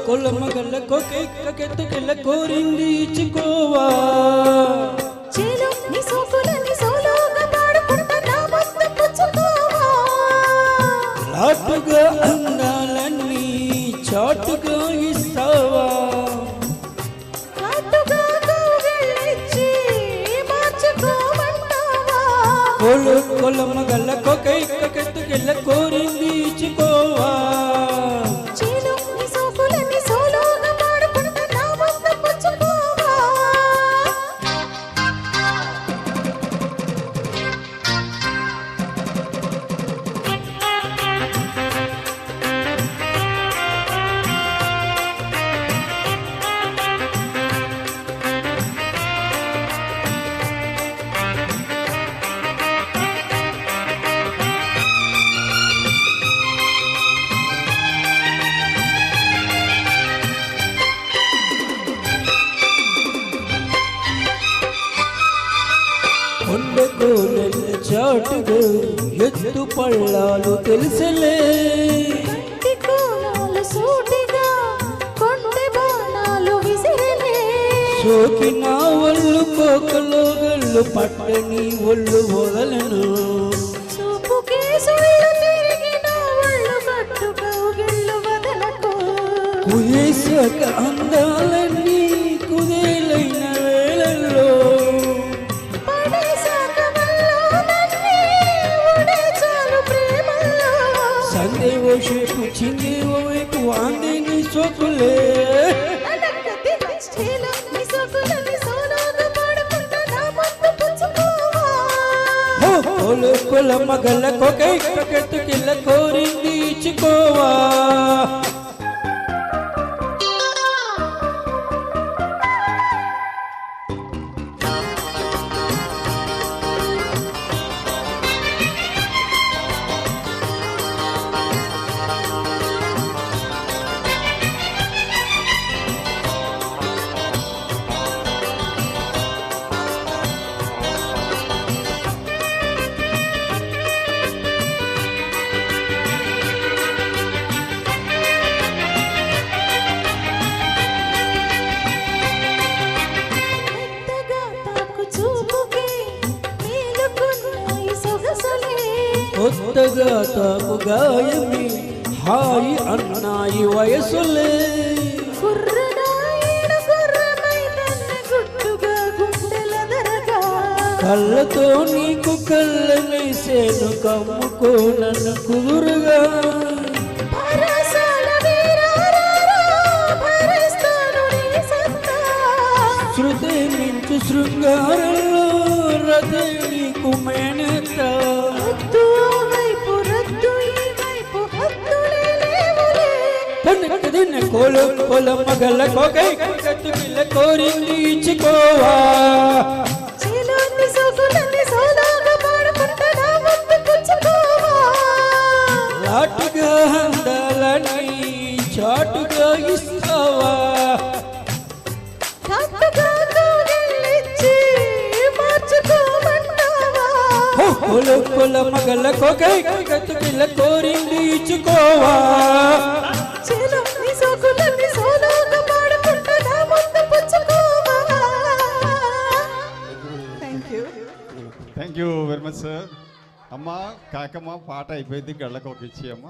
కొలమగల్ల కొకెత్తుకెళ్ళ కోరింది ఇచ్చుకోవా చేలో నీ సోకులని సోలోగా పాడుకుంటా నా ముద్దు పుచ్చుకోవా లాటుగా అందాలన్నీ చాటుగా ఇస్తావా కాటుగా కౌగిలించి మార్చుకోమంటావా కొలమగల్ల కొకెత్తుకెళ్ళ కోరింది ఇచ్చుకోవా చేలో నీ సోకులని సోలోగా పాడుకుంటా నా ముద్దు పుచ్చుకోవా కొండకోనెల చాటుగా ఎత్తు పళ్ళాలు తెలుసలే కంటి కోణాలు సూటిగా కొండె బాణాలు విసిరిలే సోకిన ఒళ్ళు కోకలో గల్లు పట్టని ఒళ్ళు వదలను చూపుకే సుళ్ళు తిరిగిన ఒళ్ళు కట్టు కౌగిళ్ళు వదలకు కుయేశాక అందాలన్నీ కుదేలైన వేళల్లో పడేశాక వల్లోనన్నీ ఉడే చాలు ప్రేమల్లో సందేవో షేపు చిందేవో వైపు వాందేని సోకులే అలక్కతి చేలో నీ సోకులని సోలోగా పాడుకుంటా నా ముద్దు పుచ్చుకోవా కొలమగల్ల కొకెత్తుకెళ్ళ కోరింది ఇచ్చుకోవా మెత్తగా తాకు చూపుకే మేలుకున్నాయి సొగసులే కొత్తగా తాకు గాయమి హాయి అన్నాయి వయసులే కుర్రనాయుడు గుర్రమై తన్ను గుట్టుగా గుండెలదరగా కళ్ళతో నీకు కళ్ళమేసేను కమ్ముకోనను కుదురుగా పరసాల వీరారారా భరిస్తాను నీ సత్తా శృతి మించు శృంగారంలో రథే నీకు మేనెత్త హద్దు ఆ వైపు రద్దు ఈ వైపు హద్దులే లేవులే పన్నెక్కదిన్న కొలమగల్ల కొకెత్తుకెళ్ళ కోరింది ఇచ్చుకోవా చేలో నీ సోకులని సోలోగా పాడుకుంటా నా ముద్దు పుచ్చుకోవా లాటుగా అందాలని చాటుగా ఇస్తావా కాటుగా కౌగిలించి మార్చుకోమంటావా కొలమగల్ల కొకెత్తుకెళ్ళ కోరింది ఇచ్చుకోవా చేలో నీ సోకులని సోలోగా పాడుకుంటా నా ముద్దు పుచ్చుకోవా thank you very much sir. అమ్మ కాకమ్మ పాట అయిపోయింది గళ్ళకు ఒక ఇచ్చి అమ్మ.